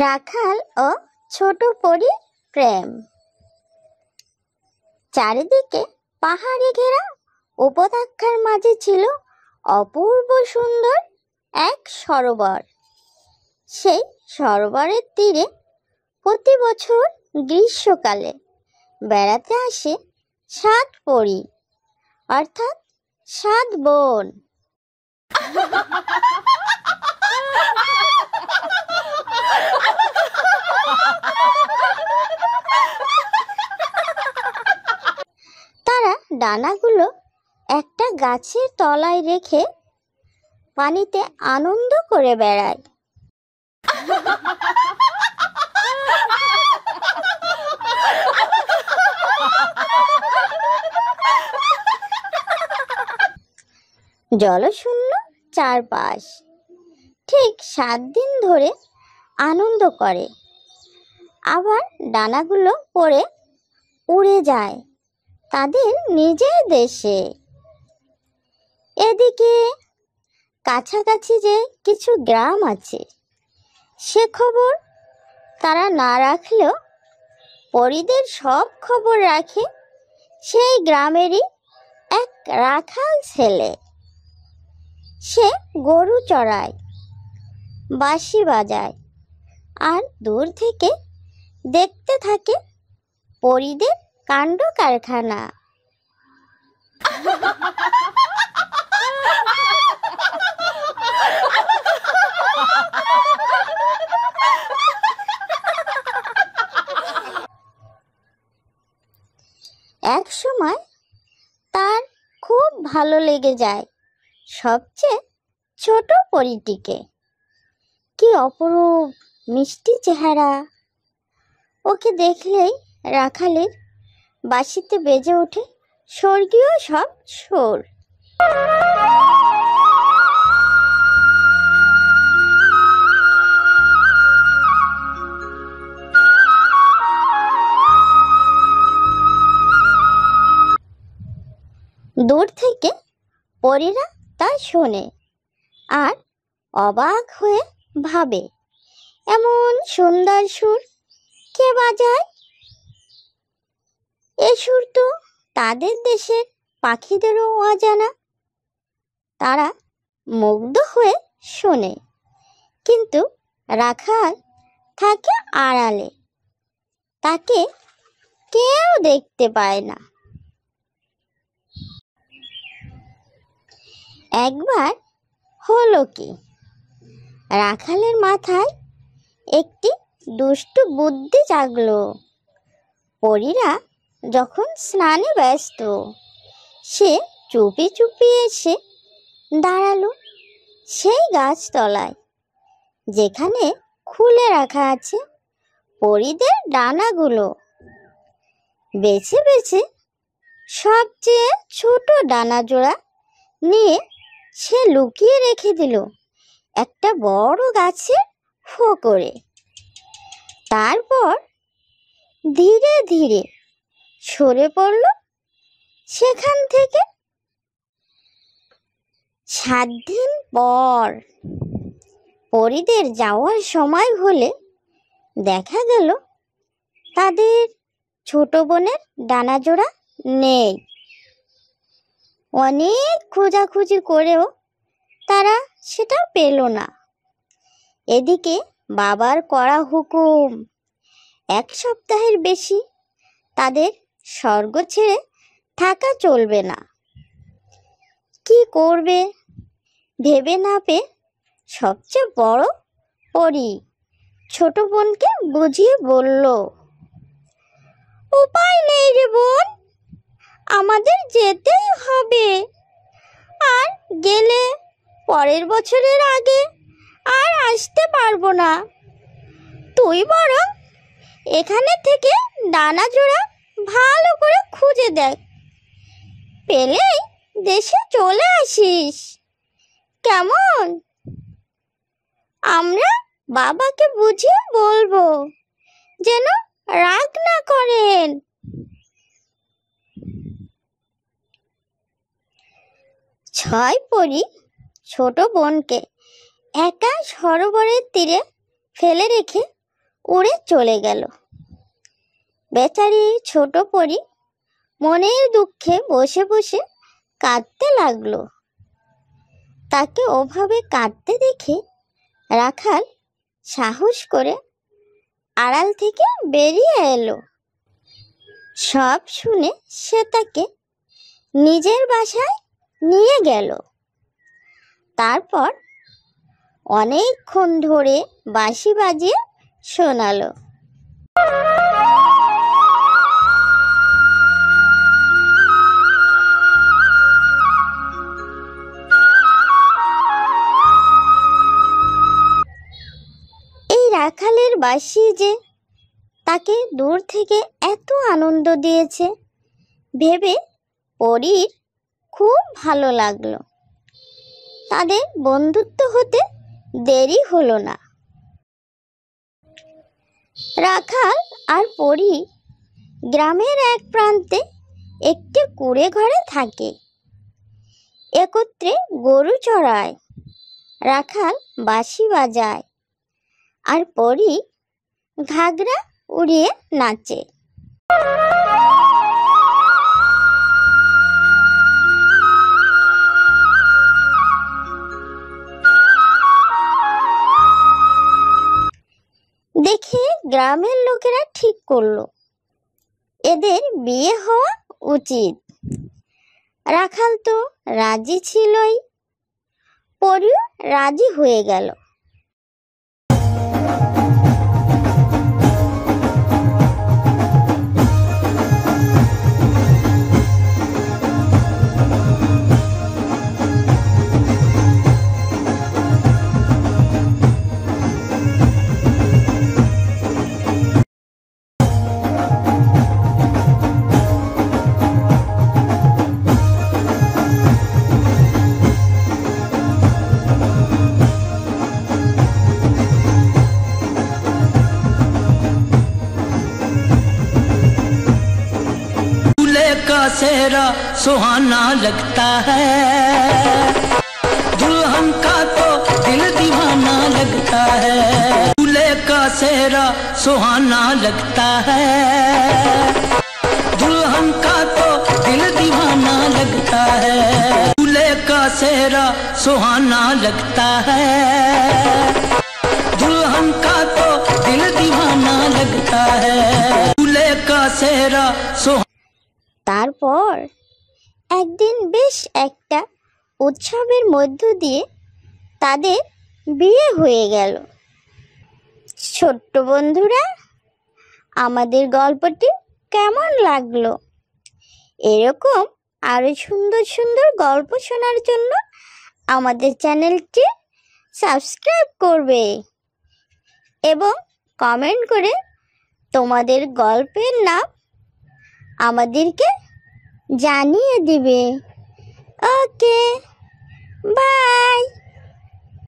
রাখাল ও ছোট পরীর প্রেম। চারিদিকে পাহাড়ে ঘেরা উপত্যকার মাঝে ছিল অপূর্ব সুন্দর এক সরোবর। সেই সরোবরের তীরে প্রতি বছর গ্রীষ্মকালে বেড়াতে আসে 7 পরী, অর্থাৎ 7 বোন। তারা ডানাগুলো একটা গাছের তলায় রেখে পানিতে আনন্দ করে বেড়ায়। জলশূন্য চারপাশ। ঠিক 7 দিন ধরে আনন্দ করে, আবার ডানাগুলো পড়ে উড়ে যায় তাদের নিজের দেশে। এদিকে কাছাকাছি যে কিছু গ্রাম আছে, সে খবর তারা না রাখলেও পরীদের সব খবর রাখে সেই গ্রামেরই এক রাখাল ছেলে। সে গরু চড়ায়, বাঁশি বাজায়, আর দূর থেকে দেখতে থাকে পরীদের কাণ্ড কারখানা। এক সময় তার খুব ভালো লেগে যায় সবচেয়ে ছোট পরীটিকে। কি অপরূপ মিষ্টি চেহারা! ওকে দেখলেই রাখালের বাঁশিতে বেজে ওঠে স্বর্গীয় সব সুর। দূর থেকে পরীরা তা শোনে আর অবাক হয়ে ভাবে, এমন সুন্দর সুর কে বাজায়? এ সুর তো তাদের দেশের পাখিদেরও অজানা। তারা মুগ্ধ হয়ে শোনে, কিন্তু রাখাল থাকে আড়ালে, তাকে কেউ দেখতে পায় না। একবার হলো কি, রাখালের মাথায় একটি দুষ্টু বুদ্ধি জাগলো। পরীরা যখন স্নানে ব্যস্ত, সে চুপি চুপি এসে দাঁড়ালো সেই গাছতলায়, যেখানে খুলে রাখা আছে পরীদের ডানাগুলো। বেছে বেছে সবচেয়ে ছোট ডানা জোড়া নিয়ে সে লুকিয়ে রেখে দিল একটা বড় গাছের ফোকরে। তারপর ধীরে ধীরে সরে পড়ল সেখান থেকে। 7 দিন পর পরীদের যাওয়ার সময় হলে দেখা গেল তাদের ছোট বোনের ডানা জোড়া নেই। অনেক খোঁজাখুঁজি করেও তারা সেটা পেল না। এদিকে বাবার কড়া হুকুম, 1 সপ্তাহের বেশি তাদের স্বর্গ ছেড়ে থাকা চলবে না। কি করবে ভেবে না পেয়ে সবচেয়ে বড় পরী ছোট বোনকে বুঝিয়ে বলল, উপায় নেই রে বোন, আমাদের যেতেই হবে। আর গেলে পরের বছরের আগে আর আসতে পারবো না। তুই বরং এখানে থেকে ডানা জোড়া ভালো করে খুঁজে দেখ, পেলেই দেশে চলে আসিস, কেমন? আমরা বাবাকে বুঝিয়ে বলবো যেন রাগ না করেন। 6 পরী ছোট বোনকে একা সরোবরের তীরে ফেলে রেখে উড়ে চলে গেল। বেচারি ছোট পরী মনের দুঃখে বসে বসে কাঁদতে লাগলো। তাকে ওভাবে কাঁদতে দেখে রাখাল সাহস করে আড়াল থেকে বেরিয়ে এলো। সব শুনে সে তাকে নিজের বাসায় নিয়ে গেল। তারপর অনেকক্ষণ ধরে বাঁশি বাজিয়ে শোনালো। এই রাখালের বাঁশি যে তাকে দূর থেকে এত আনন্দ দিয়েছে ভেবে পরীর খুব ভালো লাগলো। তাদের বন্ধুত্ব হতে দেরি হলো না। রাখাল আর পরী গ্রামের এক প্রান্তে একটি কুঁড়ে ঘরে থাকে। একত্রে গরু চড়ায়, রাখাল বাঁশি বাজায় আর পরী ঘাগরা উড়িয়ে নাচে। দেখে গ্রামের লোকেরা ঠিক করলো এদের বিয়ে হওয়া উচিত। রাখাল তো রাজি ছিলই, পরীও রাজি হয়ে গেল। सेहरा सुहाना लगता है, दुल्हन का तो दिल दीवाना लगता है। दूल्हे का सेहरा सुहाना लगता है, दुल्हन का तो दिल दीवाना लगता है। दूल्हे का सेहरा सुहाना लगता है, दुल्हन का तो दिल दीवाना लगता है। दूल्हे का सेहरा सुहाना। তারপর একদিন বেশ একটা উৎসবের মধ্য দিয়ে তাদের বিয়ে হয়ে গেল। ছোট্ট বন্ধুরা, আমাদের গল্পটি কেমন লাগলো? এরকম আরো সুন্দর সুন্দর গল্প শোনার জন্য আমাদের চ্যানেলটি সাবস্ক্রাইব করবে এবং কমেন্ট করে তোমাদের গল্পের নাম আমাদেরকে জানিয়ে দিবে। ওকে, বাই।